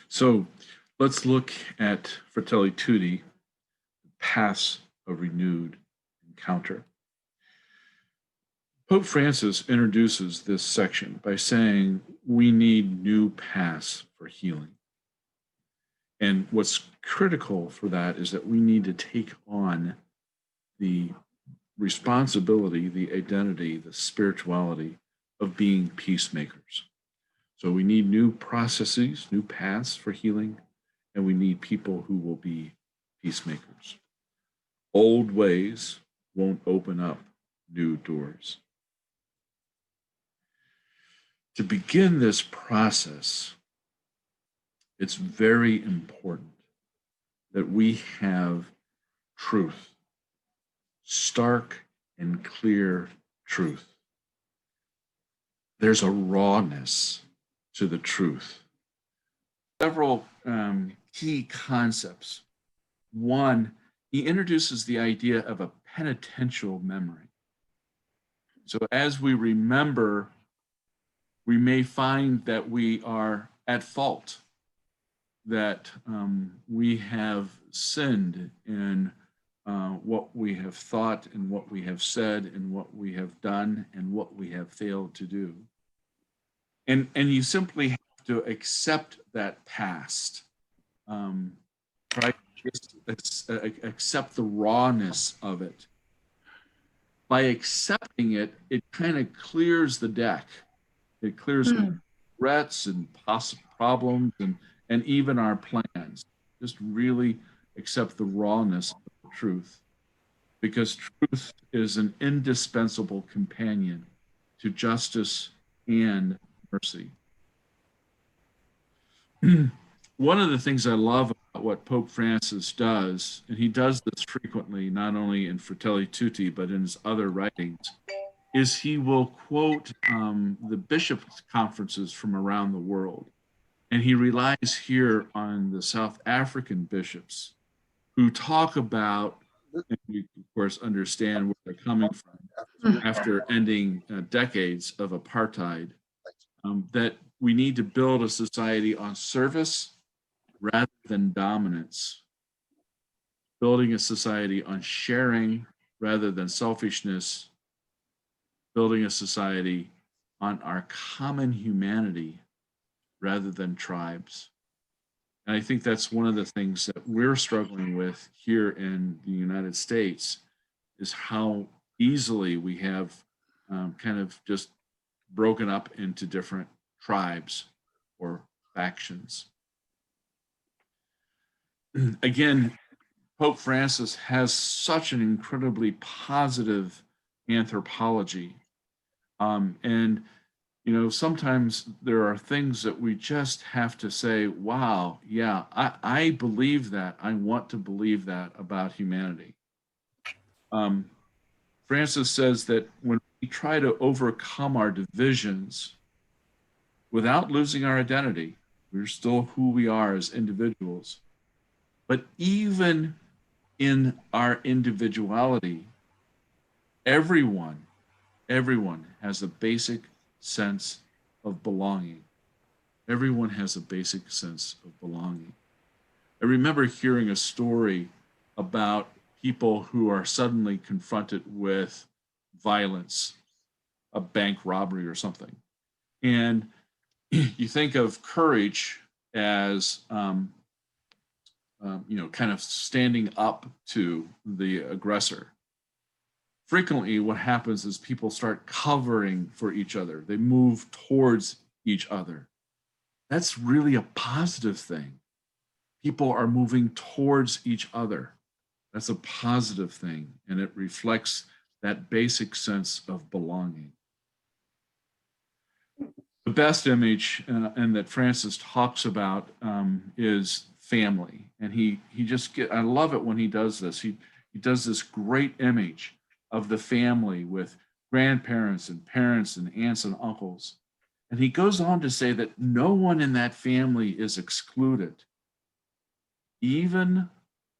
So let's look at Fratelli Tutti, paths of renewed encounter. Pope Francis introduces this section by saying we need new paths for healing. And what's critical for that is that we need to take on the responsibility, the identity, the spirituality of being peacemakers. So we need new processes, new paths for healing, and we need people who will be peacemakers. Old ways won't open up new doors. To begin this process, it's very important that we have truth, stark and clear truth. There's a rawness to the truth. Several key concepts. One, he introduces the idea of a penitential memory. So as we remember, we may find that we are at fault, that we have sinned in what we have thought and what we have said and what we have done and what we have failed to do. And you simply have to accept that past, right? Just accept the rawness of it. By accepting it, it kind of clears the deck. It clears regrets and possible problems and even our plans. Just really accept the rawness of the truth, because truth is an indispensable companion to justice and mercy. One of the things I love about what Pope Francis does, and he does this frequently, not only in Fratelli Tutti, but in his other writings, is he will quote the bishops' conferences from around the world. And he relies here on the South African bishops who talk about, and we of course understand where they're coming from after ending decades of apartheid, that we need to build a society on service rather than dominance, building a society on sharing rather than selfishness, building a society on our common humanity rather than tribes. And I think that's one of the things that we're struggling with here in the United States, is how easily we have kind of just broken up into different tribes or factions. Again, Pope Francis has such an incredibly positive anthropology. And, you know, sometimes there are things that we just have to say, wow, yeah, I believe that. I want to believe that about humanity. Francis says that when we try to overcome our divisions without losing our identity, we're still who we are as individuals. But even in our individuality, everyone has a basic sense of belonging. Everyone has a basic sense of belonging. I remember hearing a story about people who are suddenly confronted with violence, a bank robbery or something. And you think of courage as, you know, kind of standing up to the aggressor. Frequently, what happens is people start covering for each other. They move towards each other. That's really a positive thing. People are moving towards each other. That's a positive thing, and it reflects that basic sense of belonging. The best image, and that Francis talks about, is family, and I love it when he does this. He does this great image of the family with grandparents and parents and aunts and uncles, and he goes on to say that no one in that family is excluded, even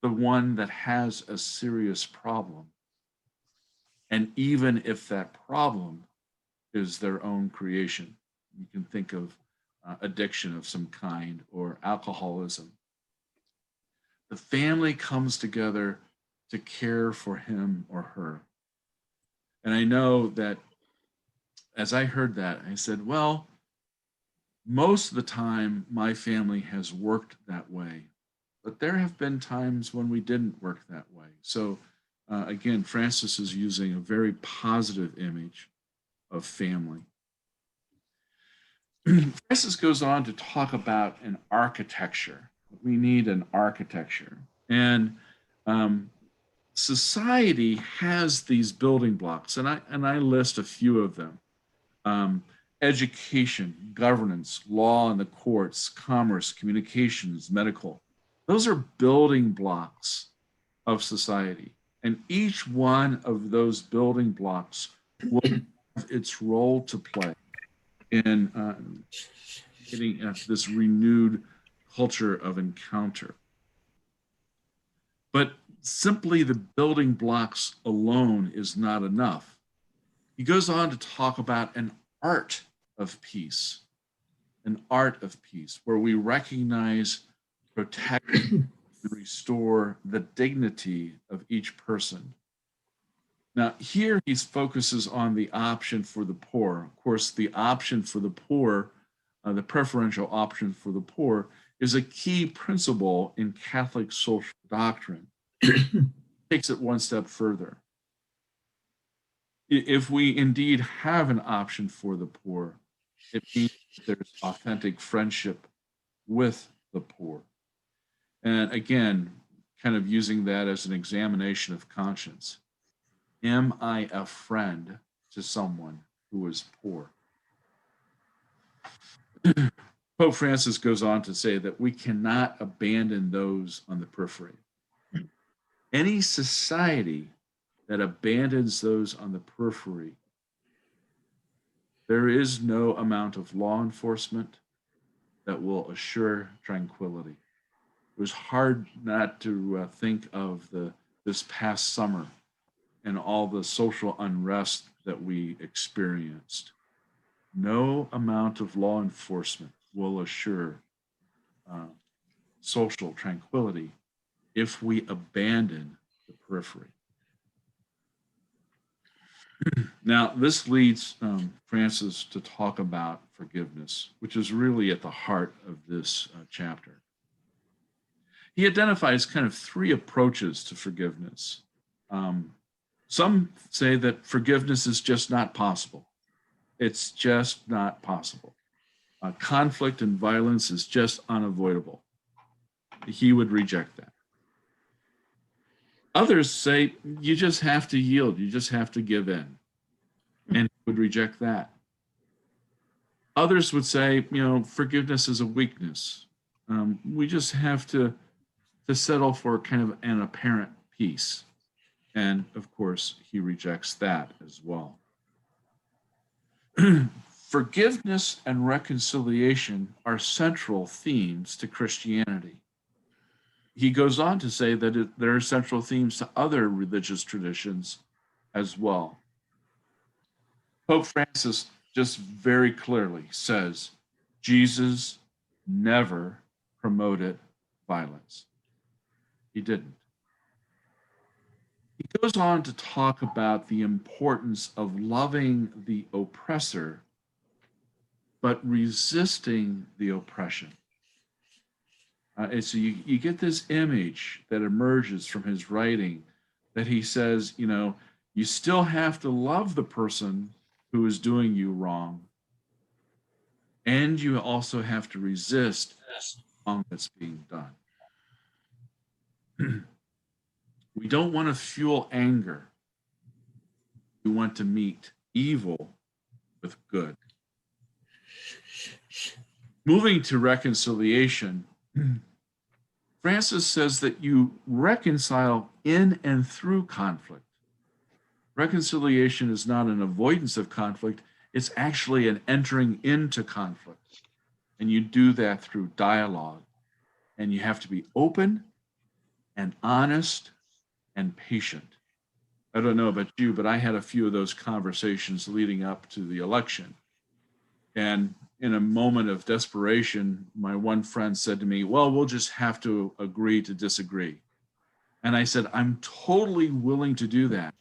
the one that has a serious problem, and even if that problem is their own creation. You can think of addiction of some kind or alcoholism. The family comes together to care for him or her. And I know that as I heard that, I said, well, most of the time my family has worked that way, but there have been times when we didn't work that way. So again, Francis is using a very positive image of family. Francis goes on to talk about an architecture. We need an architecture. And society has these building blocks, and I list a few of them. Education, governance, law and the courts, commerce, communications, medical. Those are building blocks of society. And each one of those building blocks will have its role to play in getting this renewed culture of encounter. But simply the building blocks alone is not enough. He goes on to talk about an art of peace, where we recognize, protect, and restore the dignity of each person. Now, here he focuses on the option for the poor. Of course, the option for the poor, the preferential option for the poor, is a key principle in Catholic social doctrine. Takes it one step further. If we indeed have an option for the poor, it means there's authentic friendship with the poor. And again, kind of using that as an examination of conscience. Am I a friend to someone who is poor? Pope Francis goes on to say that we cannot abandon those on the periphery. Any society that abandons those on the periphery, there is no amount of law enforcement that will assure tranquility. It was hard not to think of this past summer and all the social unrest that we experienced. No amount of law enforcement will assure social tranquility if we abandon the periphery. Now, this leads Francis to talk about forgiveness, which is really at the heart of this chapter. He identifies kind of three approaches to forgiveness. Some say that forgiveness is just not possible. It's just not possible. Conflict and violence is just unavoidable. He would reject that. Others say you just have to yield, you just have to give in, and he would reject that. Others would say, forgiveness is a weakness. We just have to settle for kind of an apparent peace. And of course, he rejects that as well. Forgiveness and reconciliation are central themes to Christianity. He goes on to say that there are central themes to other religious traditions as well. Pope Francis just very clearly says Jesus never promoted violence. He didn't. He goes on to talk about the importance of loving the oppressor, but resisting the oppression. And so you get this image that emerges from his writing that he says, you still have to love the person who is doing you wrong. And you also have to resist wrong that's being done. We don't want to fuel anger. We want to meet evil with good. Moving to reconciliation, Francis says that you reconcile in and through conflict. Reconciliation is not an avoidance of conflict, it's actually an entering into conflict. And you do that through dialogue. And you have to be open and honest and patient. I don't know about you, but I had a few of those conversations leading up to the election. And in a moment of desperation, my one friend said to me, well, we'll just have to agree to disagree. And I said, I'm totally willing to do that.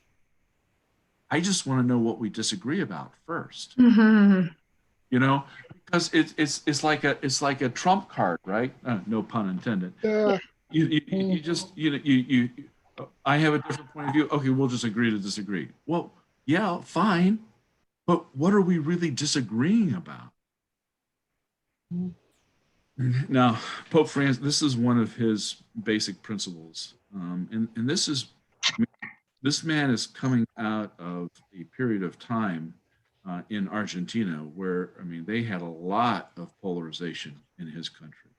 I just want to know what we disagree about first. You know, because it's like a trump card, right? No pun intended. Yeah. You just you I have a different point of view. Okay, we'll just agree to disagree. Well, yeah, fine, but what are we really disagreeing about? Now, Pope Francis, this is one of his basic principles, and this is, I mean, this man is coming out of a period of time in Argentina where, I mean, they had a lot of polarization in his country,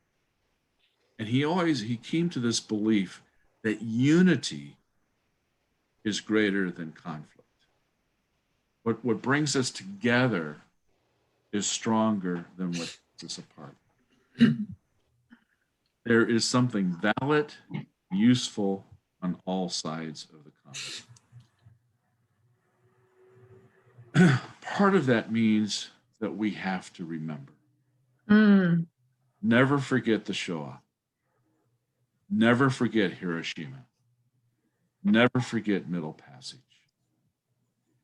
and he came to this belief that unity is greater than conflict. What brings us together is stronger than what puts us apart. There is something valid, useful on all sides of the conflict. Part of that means that we have to remember. Mm. Never forget the Shoah. Never forget Hiroshima. Never forget Middle Passage.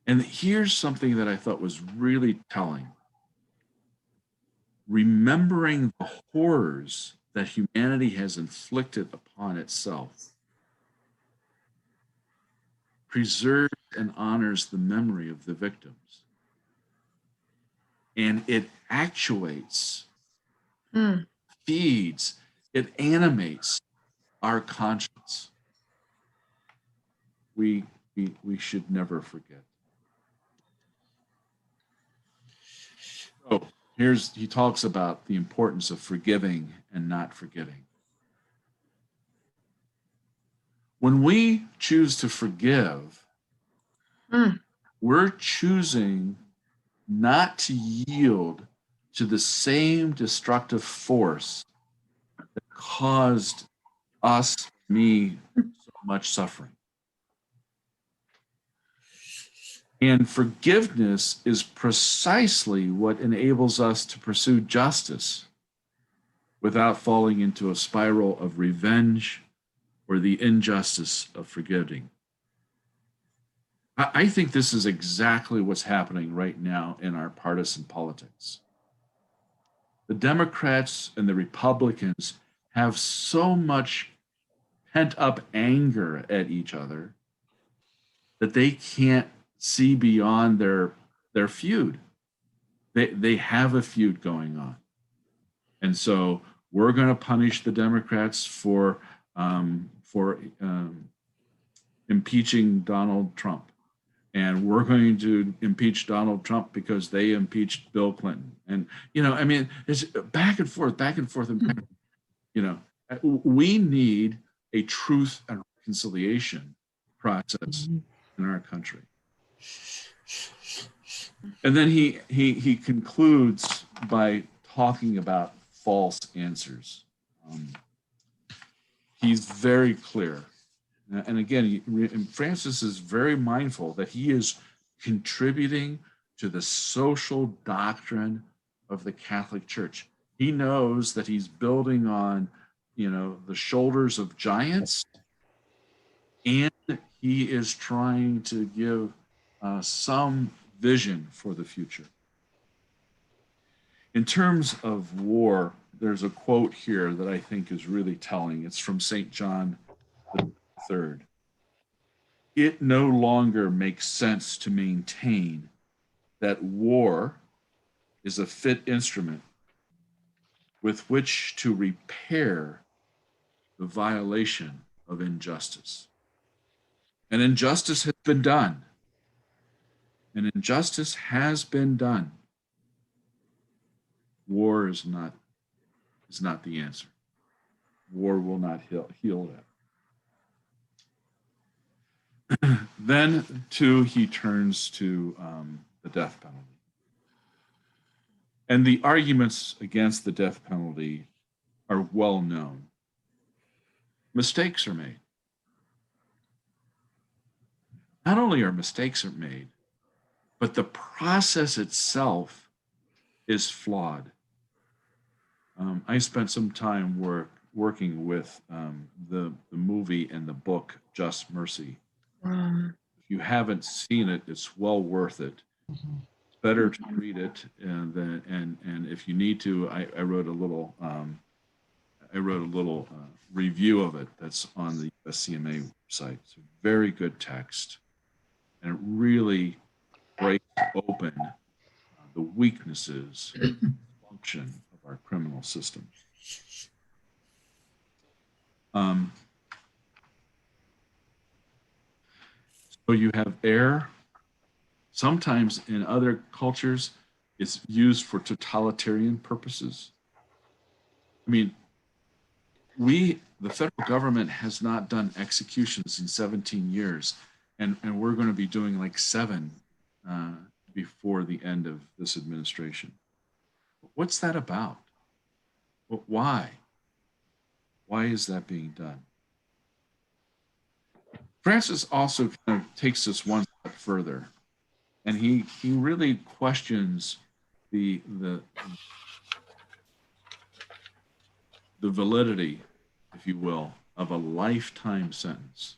And here's something that I thought was really telling. Remembering the horrors that humanity has inflicted upon itself preserves and honors the memory of the victims. And it actuates, feeds, it animates our conscience. We should never forget. So he talks about the importance of forgiving and not forgetting. When we choose to forgive, we're choosing not to yield to the same destructive force that caused us, me, so much suffering. And forgiveness is precisely what enables us to pursue justice without falling into a spiral of revenge or the injustice of forgetting. I think this is exactly what's happening right now in our partisan politics. The Democrats and the Republicans have so much pent up anger at each other that they can't see beyond their feud. They have a feud going on, and so we're going to punish the Democrats for impeaching Donald Trump, and we're going to impeach Donald Trump because they impeached Bill Clinton. And I mean, it's back and forth, back and forth, and back. We need a truth and reconciliation process in our country. And then he concludes by talking about false answers. He's very clear. And again, Francis is very mindful that he is contributing to the social doctrine of the Catholic Church. He knows that he's building on, the shoulders of giants, and he is trying to give some vision for the future. In terms of war, there's a quote here that I think is really telling. It's from St. John the Third. It no longer makes sense to maintain that war is a fit instrument with which to repair the violation of injustice. And injustice has been done. And injustice has been done. War is not the answer. War will not heal that. Then, too, he turns to the death penalty. And the arguments against the death penalty are well known. Mistakes are made. Not only are mistakes made, but the process itself is flawed. I spent some time working with the movie and the book Just Mercy. If you haven't seen it, it's well worth it. It's better to read it, and if you need to, I wrote a little review of it that's on the USCMA website. It's a very good text, and it really breaks open the weaknesses and function of our criminal system. So you have air. Sometimes in other cultures, it's used for totalitarian purposes. I mean, the federal government has not done executions in 17 years, and we're going to be doing like 7 before the end of this administration. What's that about? Why? Why is that being done? Francis also kind of takes this one step further, and he really questions the validity, if you will, of a lifetime sentence.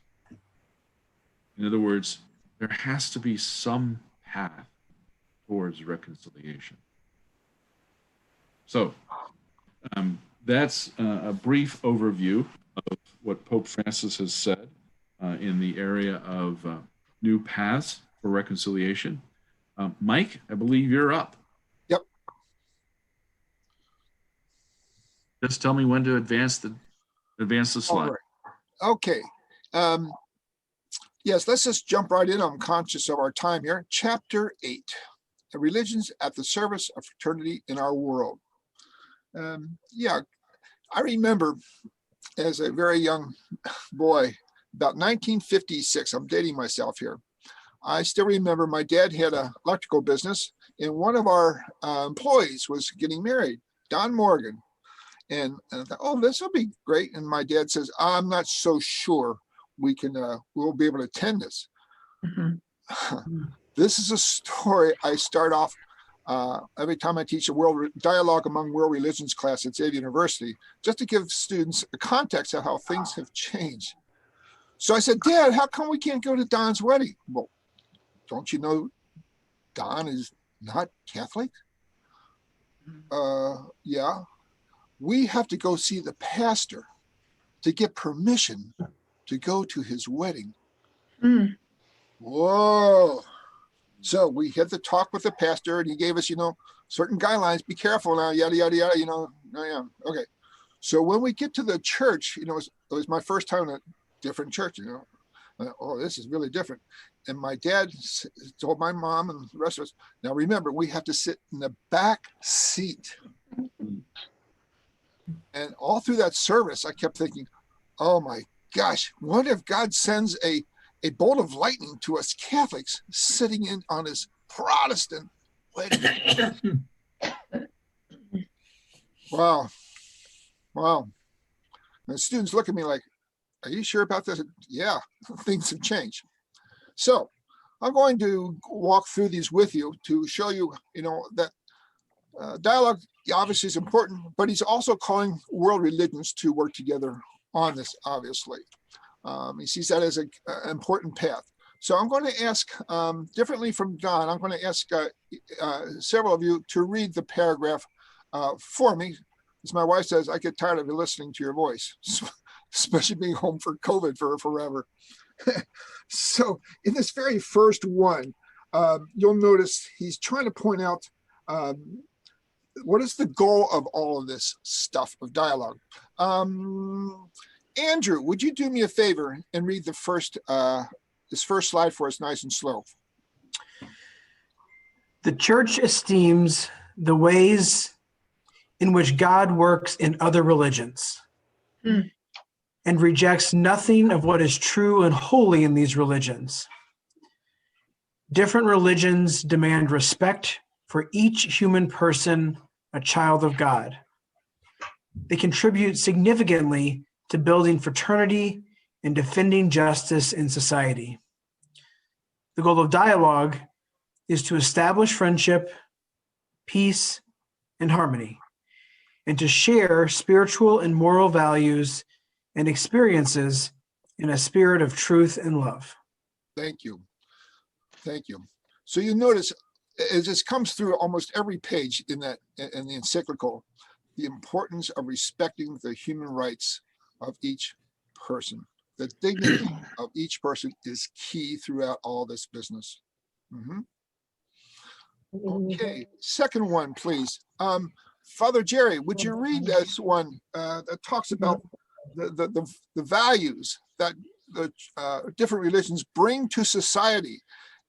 In other words, there has to be some path towards reconciliation. So that's a brief overview of what Pope Francis has said in the area of new paths for reconciliation. Mike, I believe you're up. Yep. Just tell me when to advance the slide. Right. Okay. Yes, let's just jump right in. I'm conscious of our time here. Chapter 8, Religions at the Service of Fraternity in Our World. Yeah, I remember as a very young boy, about 1956, I'm dating myself here. I still remember my dad had an electrical business, and one of our employees was getting married, Don Morgan. And I thought, oh, this will be great. And my dad says, I'm not so sure we'll be able to attend this. Mm-hmm. This is a story I start off every time I teach a dialogue among world religions class at Xavier University, just to give students a context of how things have changed. So I said, Dad, how come we can't go to Don's wedding? Well, don't you know Don is not Catholic? Yeah. We have to go see the pastor to get permission to go to his wedding. Mm. Whoa. So we had to talk with the pastor, and he gave us, certain guidelines. Be careful now, yada, yada, yada, Yeah. Okay. So when we get to the church, it was my first time in a different church, oh, this is really different. And my dad told my mom and the rest of us, now remember, we have to sit in the back seat. And all through that service, I kept thinking, oh my gosh, what if God sends a bolt of lightning to us Catholics sitting in on his Protestant wedding? Wow. And students look at me like, are you sure about this? Yeah, things have changed. So I'm going to walk through these with you to show you, that dialogue obviously is important, but he's also calling world religions to work together on this, obviously. He sees that as an important path. So I'm going to ask, differently from Don, I'm going to ask several of you to read the paragraph for me. As my wife says, I get tired of listening to your voice, especially being home for COVID for forever. So in this very first one, you'll notice he's trying to point out what is the goal of all of this stuff of dialogue. Andrew, would you do me a favor and read the first this first slide for us nice and slow? The church esteems the ways in which God works in other religions and rejects nothing of what is true and holy in these religions. Different religions demand respect for each human person, a child of God. They contribute significantly to building fraternity and defending justice in society. The goal of dialogue is to establish friendship, peace, and harmony, and to share spiritual and moral values and experiences in a spirit of truth and love. Thank you. Thank you. So you notice as this comes through almost every page in the encyclical, the importance of respecting the human rights of each person. The dignity of each person is key throughout all this business. Mhm. Okay, second one, please. Father Jerry, would you read this one that talks about the values that the different religions bring to society?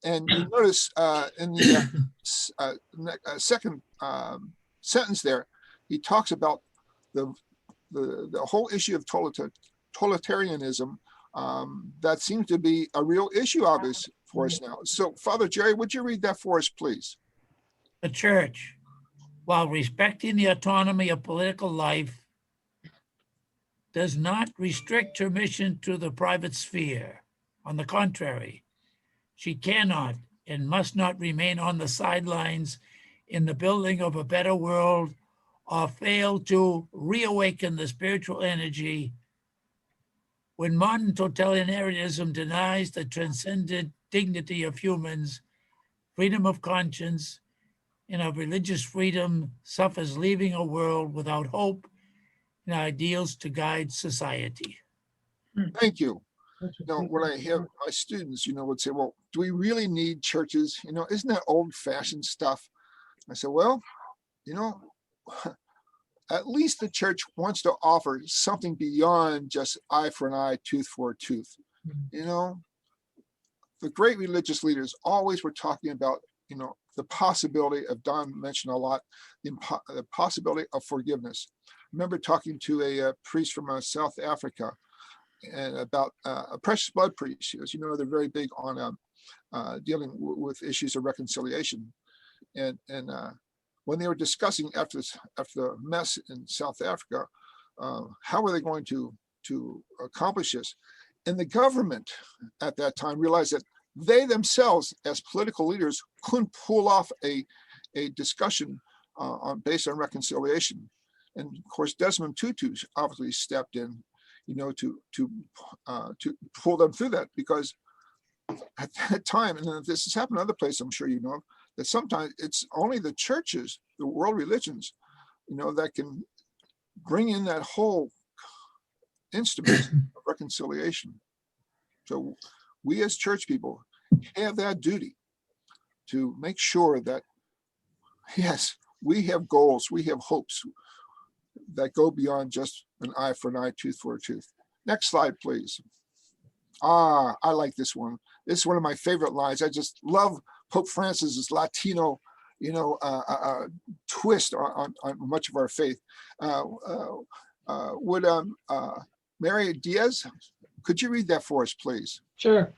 And you notice in the second sentence there, he talks about the whole issue of totalitarianism that seems to be a real issue obvious for us now. So, Father Jerry, would you read that for us, please? The church, while respecting the autonomy of political life, does not restrict her mission to the private sphere. On the contrary, she cannot and must not remain on the sidelines in the building of a better world or fail to reawaken the spiritual energy. When modern totalitarianism denies the transcendent dignity of humans, freedom of conscience, and of religious freedom suffers, leaving a world without hope and ideals to guide society. Thank you. When I have my students, would say, well, do we really need churches? Isn't that old-fashioned stuff? I said, well, at least the church wants to offer something beyond just eye for an eye, tooth for a tooth. The great religious leaders always were talking about, the possibility of, Don mentioned a lot, the possibility of forgiveness. I remember talking to a priest from South Africa and about a precious blood priest. As you know, they're very big on dealing with issues of reconciliation. And when they were discussing after the mess in South Africa, how were they going to accomplish this? And the government at that time realized that they themselves, as political leaders, couldn't pull off a discussion based on reconciliation. And of course, Desmond Tutu obviously stepped in, to pull them through that, because at that time, and this has happened in other places, I'm sure you know, that sometimes it's only the churches, the world religions, that can bring in that whole instrument of reconciliation. So we as church people have that duty to make sure that, yes, we have goals, we have hopes that go beyond just an eye for an eye, tooth for a tooth. Next slide, please. I like this one. This is one of my favorite lines. I just love Pope Francis's Latino, twist on much of our faith. Would Mary Diaz, could you read that for us, please? Sure.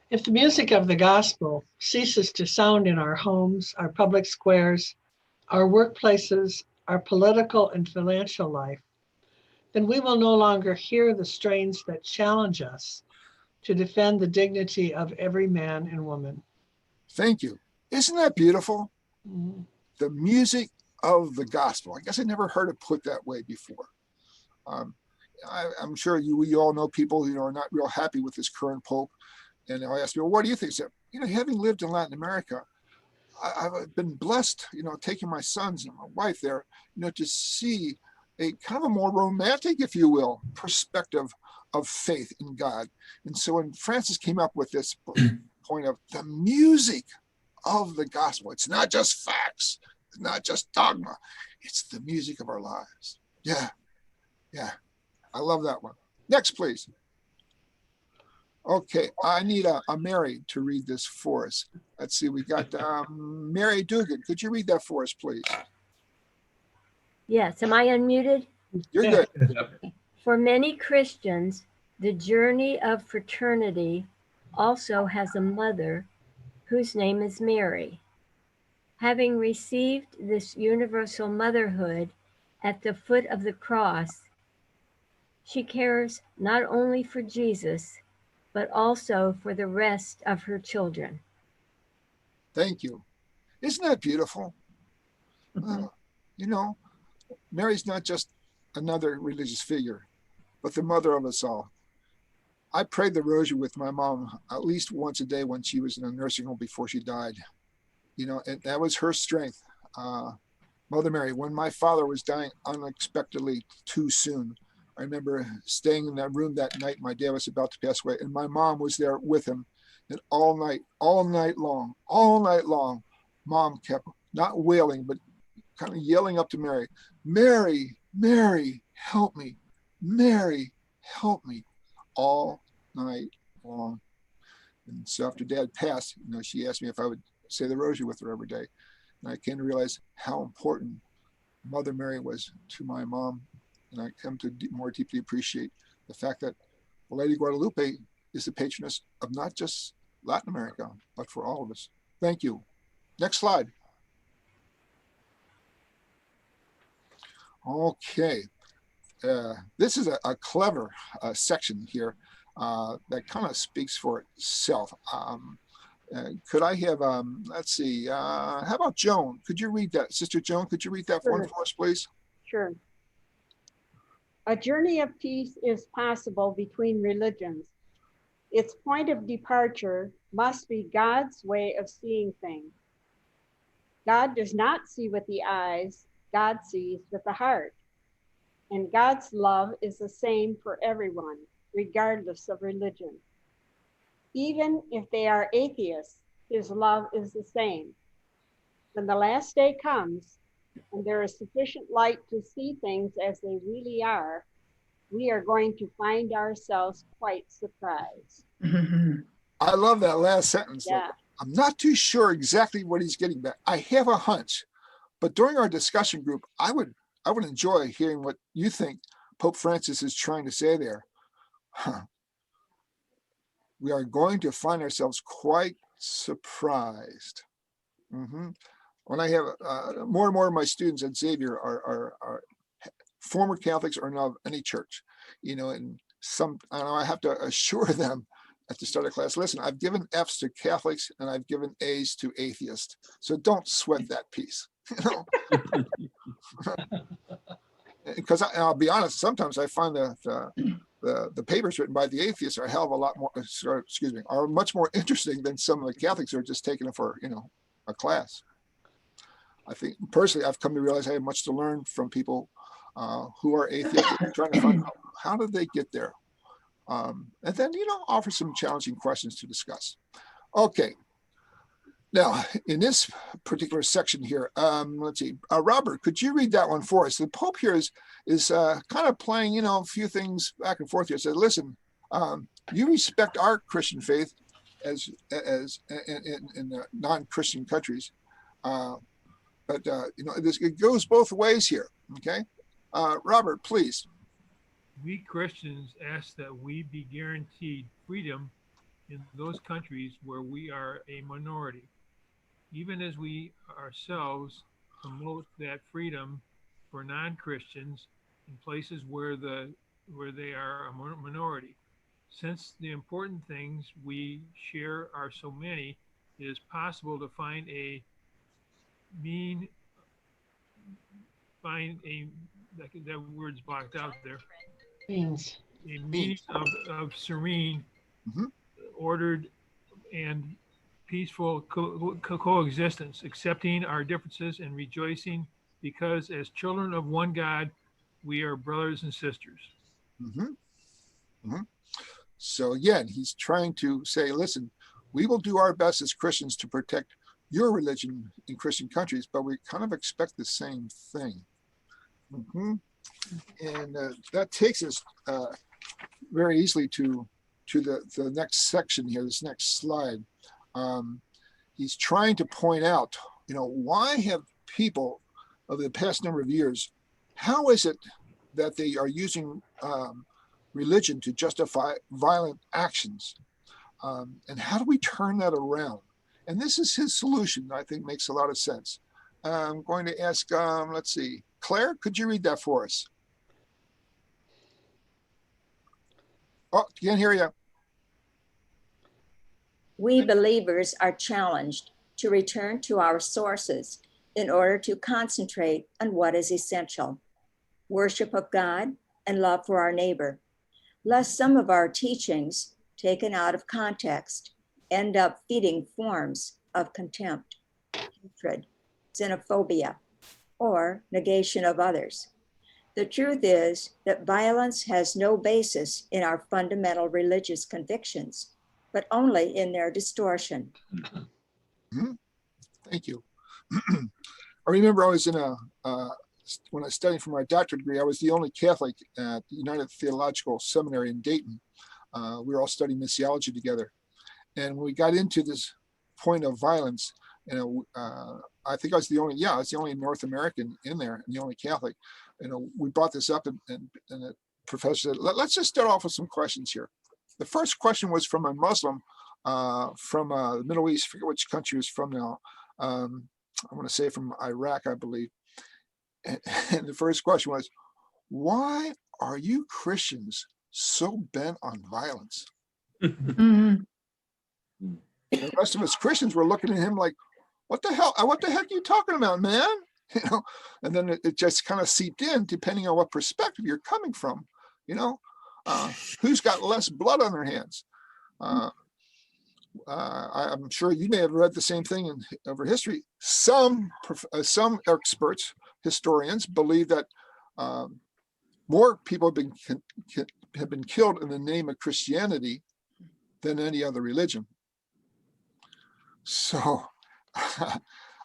If the music of the gospel ceases to sound in our homes, our public squares, our workplaces, our political and financial life, then we will no longer hear the strains that challenge us to defend the dignity of every man and woman. Thank you. Isn't that beautiful? Mhm. The music of the gospel. I guess I never heard it put that way before. I'm sure we all know people who are not real happy with this current pope. And I asked me, well, what do you think? So, having lived in Latin America, I've been blessed, taking my sons and my wife there, to see a kind of a more romantic, if you will, perspective of faith in God. And so when Francis came up with this point of the music of the gospel, it's not just facts, it's not just dogma, it's the music of our lives. Yeah. I love that one. Next, please. Okay, I need a Mary to read this for us. Let's see, we got Mary Dugan. Could you read that for us, please? Yes, am I unmuted? You're good. For many Christians, the journey of fraternity also has a mother whose name is Mary. Having received this universal motherhood at the foot of the cross, she cares not only for Jesus, but also for the rest of her children. Thank you. Isn't that beautiful? You know, Mary's not just another religious figure, but the mother of us all. I prayed the rosary with my mom at least once a day when she was in a nursing home before she died. You know, and that was her strength. Mother Mary, when my father was dying unexpectedly too soon, I remember staying in that room that night. My dad was about to pass away, and my mom was there with him. And all night long, mom kept not wailing, but kind of yelling up to Mary, Mary, Mary, help me. Mary, help me. All night long. And so after dad passed, you know, she asked me if I would say the rosary with her every day. And I came to realize how important Mother Mary was to my mom. And I come to more deeply appreciate the fact that Lady Guadalupe is the patroness of not just Latin America, but for all of us. Thank you. Next slide. Okay. This is a clever section here that kind of speaks for itself. Could I have, let's see, how about Joan? Could you read that? Sister Joan, could you read that Sure. one for us, please? Sure. A journey of peace is possible between religions. Its point of departure must be God's way of seeing things. God does not see with the eyes, God sees with the heart. And God's love is the same for everyone, regardless of religion. Even if they are atheists, his love is the same. When the last day comes, and there is sufficient light to see things as they really are, we are going to find ourselves quite surprised. I love that last sentence. Yeah. I'm not too sure exactly what he's getting back. I have a hunch, but during our discussion group, I would enjoy hearing what you think Pope Francis is trying to say there. We are going to find ourselves quite surprised. When I have more and more of my students at Xavier are former Catholics or not of any church, you know, and I have to assure them at the start of class, listen, I've given F's to Catholics and I've given A's to atheists. So don't sweat that piece, you know. Because I'll be honest, sometimes I find that the papers written by the atheists are a hell of a lot more, are much more interesting than some of the Catholics who are just taking it for, you know, a class. I think personally, I've come to realize I have much to learn from people who are atheists, trying to find out how did they get there, and then, you know, offer some challenging questions to discuss. Okay. Now, in this particular section here, let's see, Robert, could you read that one for us? The Pope here is kind of playing, you know, a few things back and forth here. Said, listen, you respect our Christian faith as in non-Christian countries, but you know, it goes both ways here. Okay, Robert, please. We Christians ask that we be guaranteed freedom in those countries where we are a minority, even as we ourselves promote that freedom for non-Christians in places where they are a minority. Since the important things we share are so many, it is possible to find a that word's blocked out there. Means. A meaning of serene, ordered, and peaceful coexistence, accepting our differences and rejoicing because as children of one God, we are brothers and sisters. So again, he's trying to say, listen, we will do our best as Christians to protect your religion in Christian countries, but we kind of expect the same thing. And that takes us very easily to the next section here, this next slide. He's trying to point out, you know, why have people of the past number of years, how is it that they are using religion to justify violent actions? And how do we turn that around? And this is his solution, I think makes a lot of sense. I'm going to ask, let's see, Claire, could you read that for us? Oh, can't hear you. We believers are challenged to return to our sources, in order to concentrate on what is essential: worship of God and love for our neighbor, lest some of our teachings, taken out of context, end up feeding forms of contempt, hatred, xenophobia, or negation of others. The truth is that violence has no basis in our fundamental religious convictions, but only in their distortion. Thank you. I remember I was in when I was studying for my doctorate degree, I was the only Catholic at the United Theological Seminary in Dayton. We were all studying missiology together. And when we got into this point of violence, I think I was the only North American in there and the only Catholic. We brought this up and the professor said, let's just start off with some questions here. The first question was from a Muslim from the Middle East. I forget which country he was from now. I want to say from Iraq, I believe. And the first question was, why are you Christians so bent on violence? Mhm. The rest of us Christians were looking at him like, what the heck are you talking about, man? And then it just kind of seeped in, depending on what perspective you're coming from. Who's got less blood on their hands? I'm sure you may have read the same thing over history. Some experts, historians, believe that more people have been killed in the name of Christianity than any other religion. So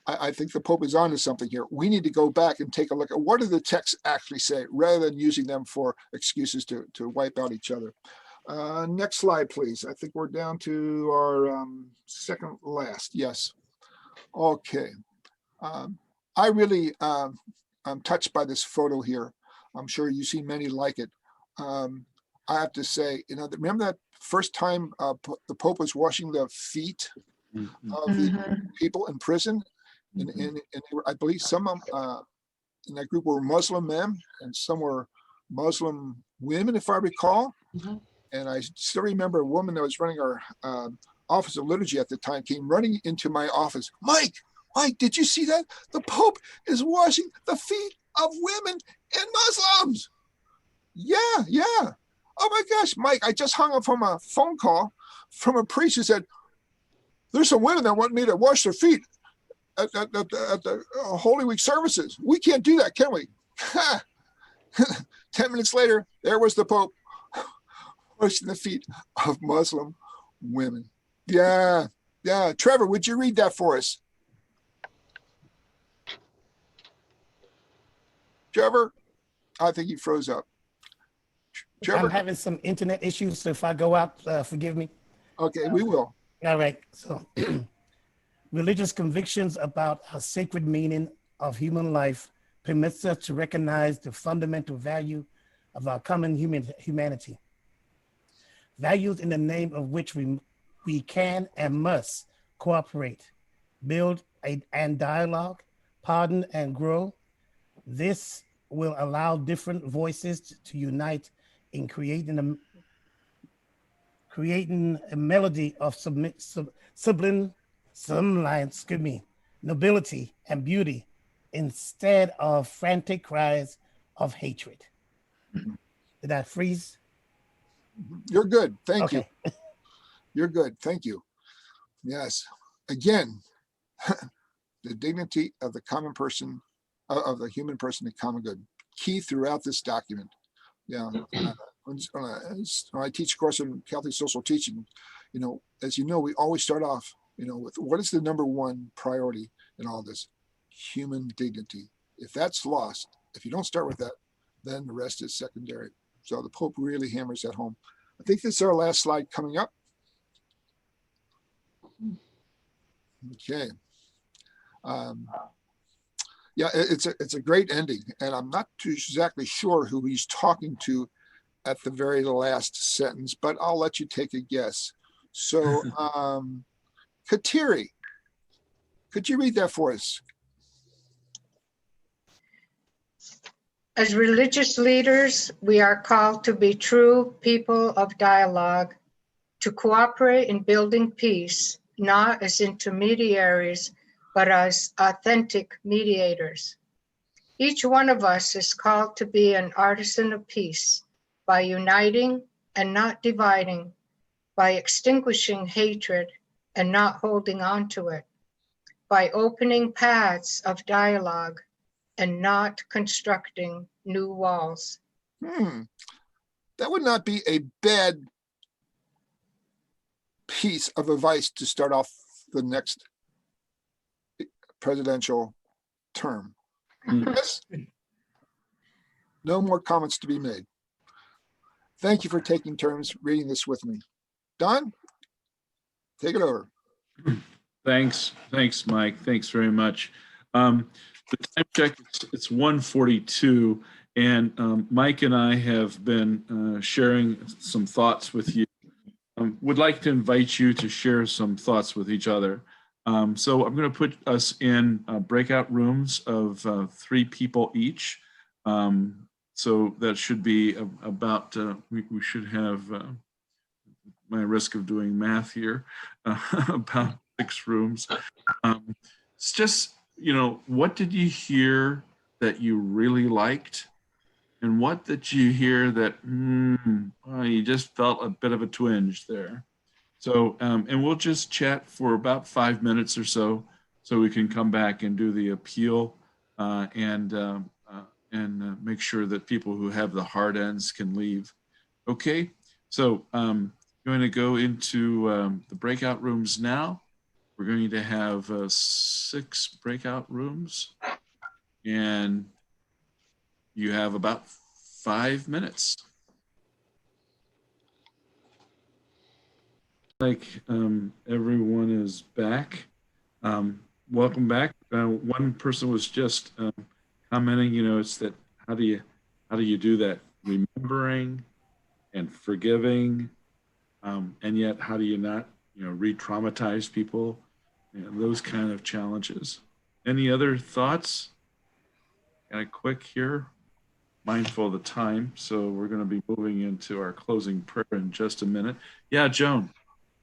I think the Pope is onto something here. We need to go back and take a look at what do the texts actually say, rather than using them for excuses to wipe out each other. Next slide, please. I think we're down to our second last. Yes. Okay. I really I'm touched by this photo here. I'm sure you've seen many like it. I have to say, remember that first time the Pope was washing the feet of the people in prison? And I believe some in that group were Muslim men and some were Muslim women, if I recall. And I still remember a woman that was running our Office of Liturgy at the time came running into my office. Mike, did you see that? The Pope is washing the feet of women and Muslims. Yeah. Oh my gosh, Mike, I just hung up from a phone call from a priest who said, there's some women that want me to wash their feet at the Holy Week services. We can't do that, can we? 10 minutes later, there was the Pope washing the feet of Muslim women. Yeah. Trevor, would you read that for us? Trevor, I think he froze up. Trevor? I'm having some internet issues, so if I go out, forgive me. Okay, we will. All right. So, religious convictions about a sacred meaning of human life permits us to recognize the fundamental value of our common humanity. Values in the name of which we can and must cooperate, build and dialogue, pardon and grow. This will allow different voices to unite in creating a melody of sublime, nobility and beauty instead of frantic cries of hatred. Did I freeze? You're good. Thank you. Okay. You're good. Thank you. Yes. Again, the dignity of the common person, of the human person, the common good, key throughout this document. Yeah. When I teach a course in Catholic social teaching, as you know, we always start off, with what is the number one priority in all this? Human dignity. If that's lost, if you don't start with that, then the rest is secondary. So the Pope really hammers that home. I think this is our last slide coming up. Okay. Yeah, it's a great ending, and I'm not too exactly sure who he's talking to at the very last sentence, but I'll let you take a guess. So, Kateri, could you read that for us? As religious leaders, we are called to be true people of dialogue, to cooperate in building peace, not as intermediaries, but as authentic mediators. Each one of us is called to be an artisan of peace by uniting and not dividing, by extinguishing hatred and not holding on to it, by opening paths of dialogue and not constructing new walls. That would not be a bad piece of advice to start off the next presidential term. Yes? No more comments to be made. Thank you for taking turns reading this with me. Don, take it over. Thanks, Mike. Thanks very much. The time check, it's 1:42, and Mike and I have been sharing some thoughts with you. Would like to invite you to share some thoughts with each other. So I'm going to put us in breakout rooms of 3 people each. So that should be about, we should have, my risk of doing math here, about 6 rooms. It's just, what did you hear that you really liked? And what did you hear that you just felt a bit of a twinge there? So, and we'll just chat for about 5 minutes or so we can come back and do the appeal and make sure that people who have the hard ends can leave. Okay, so I'm going to go into the breakout rooms now. We're going to have 6 breakout rooms, and you have about 5 minutes. Like everyone is back. Welcome back. One person was just commenting, it's that how do you do that? Remembering and forgiving, and yet how do you not, re-traumatize people? Those kind of challenges. Any other thoughts? Kind of quick here. Mindful of the time, so we're going to be moving into our closing prayer in just a minute. Yeah, Joan.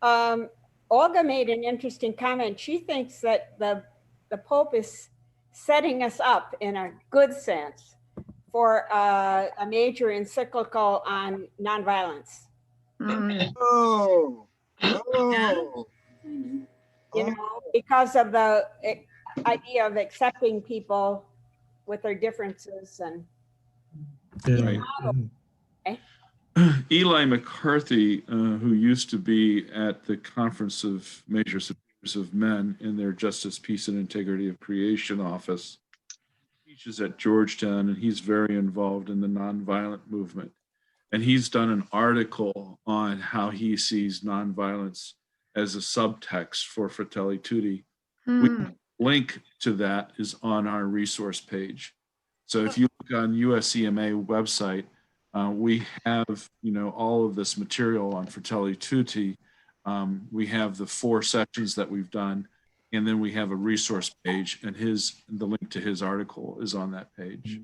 Olga made an interesting comment. She thinks that the Pope is setting us up in a good sense for a major encyclical on nonviolence. Oh. Because of the idea of accepting people with their differences and. Right. Eli McCarthy, who used to be at the Conference of Major Superiors of Men in their Justice, Peace, and Integrity of Creation office, teaches at Georgetown, and he's very involved in the nonviolent movement. And he's done an article on how he sees nonviolence as a subtext for Fratelli Tutti. The link to that is on our resource page. So if you look on USCMA website, we have, all of this material on Fratelli Tutti. We have the 4 sections that we've done, and then we have a resource page, and the link to his article is on that page.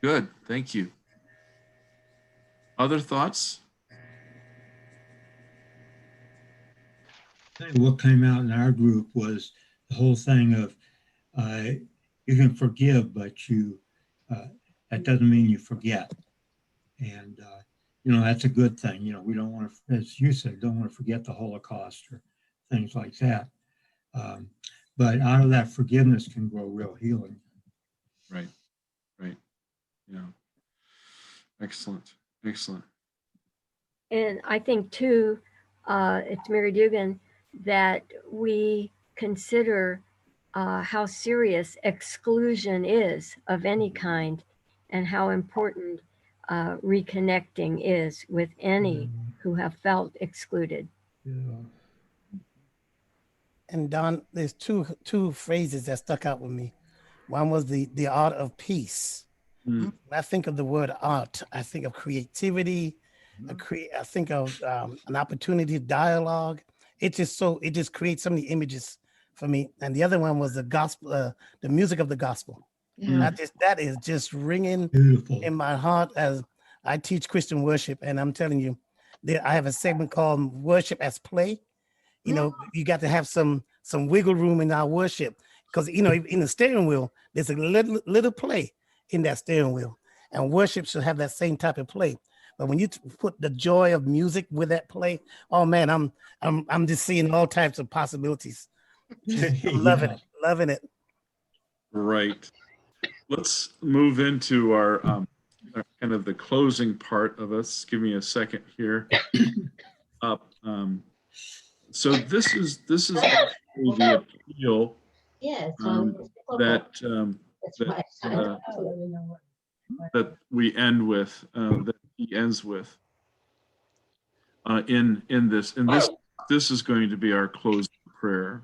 Good, thank you. Other thoughts? What came out in our group was the whole thing of you can forgive, but that doesn't mean you forget. And, that's a good thing. We don't want to, as you said, don't want to forget the Holocaust or things like that. But out of that forgiveness can grow real healing. Right. Yeah. Excellent. And I think too, it's Mary Dugan, that we consider how serious exclusion is of any kind and how important reconnecting is with any who have felt excluded. And Don, there's two phrases that stuck out with me. One was the art of peace. When I think of the word art, I think of creativity. I think of an opportunity to dialogue. It just creates so many images for me. And the other one was the gospel, the music of the gospel. That is just ringing beautiful in my heart as I teach Christian worship. And I'm telling you, I have a segment called Worship as Play. You know, you got to have some wiggle room in our worship, because you know, in the steering wheel, there's a little play in that steering wheel, and worship should have that same type of play. But when you put the joy of music with that play, oh man, I'm just seeing all types of possibilities. I'm loving it, loving it. Right. Let's move into our kind of the closing part of us. Give me a second here. So this is actually the appeal that we end with, that he ends with in this. And this is going to be our closing prayer.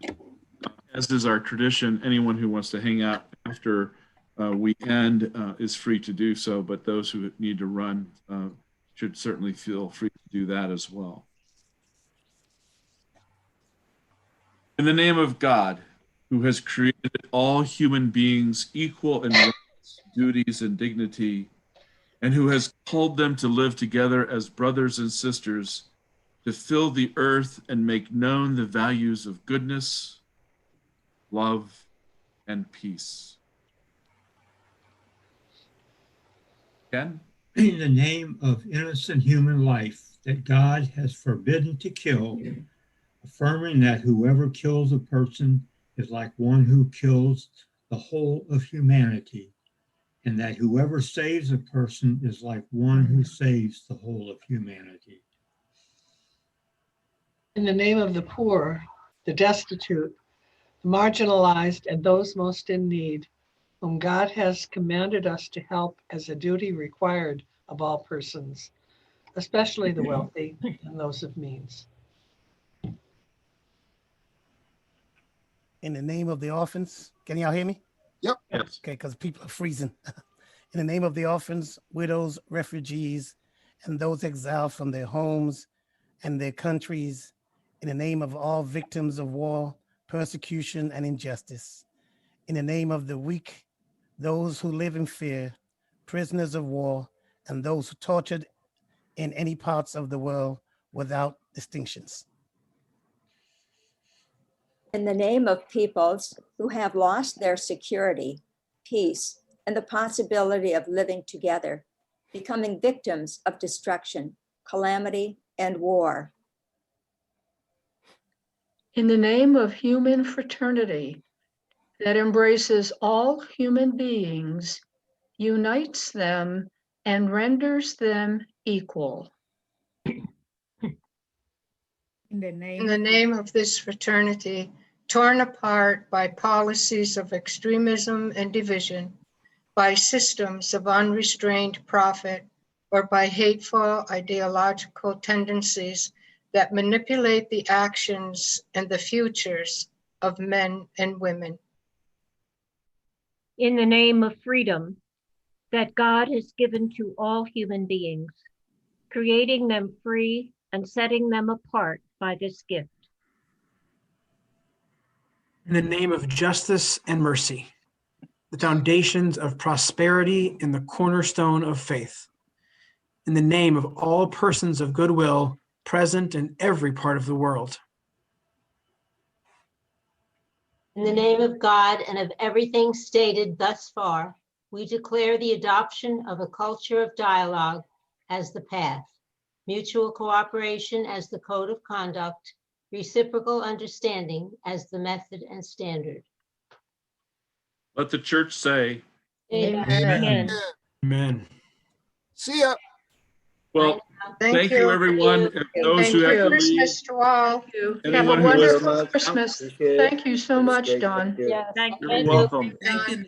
As is our tradition, anyone who wants to hang out after we end is free to do so, but those who need to run should certainly feel free to do that as well. In the name of God, who has created all human beings equal in rights, duties, and dignity, and who has called them to live together as brothers and sisters, to fill the earth and make known the values of goodness, love, and peace. Ken? In the name of innocent human life that God has forbidden to kill, affirming that whoever kills a person is like one who kills the whole of humanity, and that whoever saves a person is like one who saves the whole of humanity. In the name of the poor, the destitute, the marginalized, and those most in need, whom God has commanded us to help as a duty required of all persons, especially the wealthy and those of means. In the name of the orphans, can y'all hear me? Yep. Yes. Okay, because people are freezing. In the name of the orphans, widows, refugees, and those exiled from their homes and their countries, in the name of all victims of war, persecution, and injustice, in the name of the weak, those who live in fear, prisoners of war, and those who tortured in any parts of the world without distinctions. In the name of peoples who have lost their security, peace, and the possibility of living together, becoming victims of destruction, calamity, and war. In the name of human fraternity that embraces all human beings, unites them, and renders them equal. In the name of this fraternity, torn apart by policies of extremism and division, by systems of unrestrained profit, or by hateful ideological tendencies that manipulate the actions and the futures of men and women. In the name of freedom that God has given to all human beings, creating them free and setting them apart by this gift. In the name of justice and mercy, the foundations of prosperity and the cornerstone of faith. In the name of all persons of goodwill present in every part of the world. In the name of God and of everything stated thus far, we declare the adoption of a culture of dialogue as the path, mutual cooperation as the code of conduct, reciprocal understanding as the method and standard. Let the church say, Amen. Amen. Amen. See ya. well, thank you, everyone. And those Thank who have you. to leave, Christmas to all. Have a anyone who is wonderful Christmas. Appreciate it. Thank you so much, Great. Don. Thank you. Thank you're welcome. Thank you.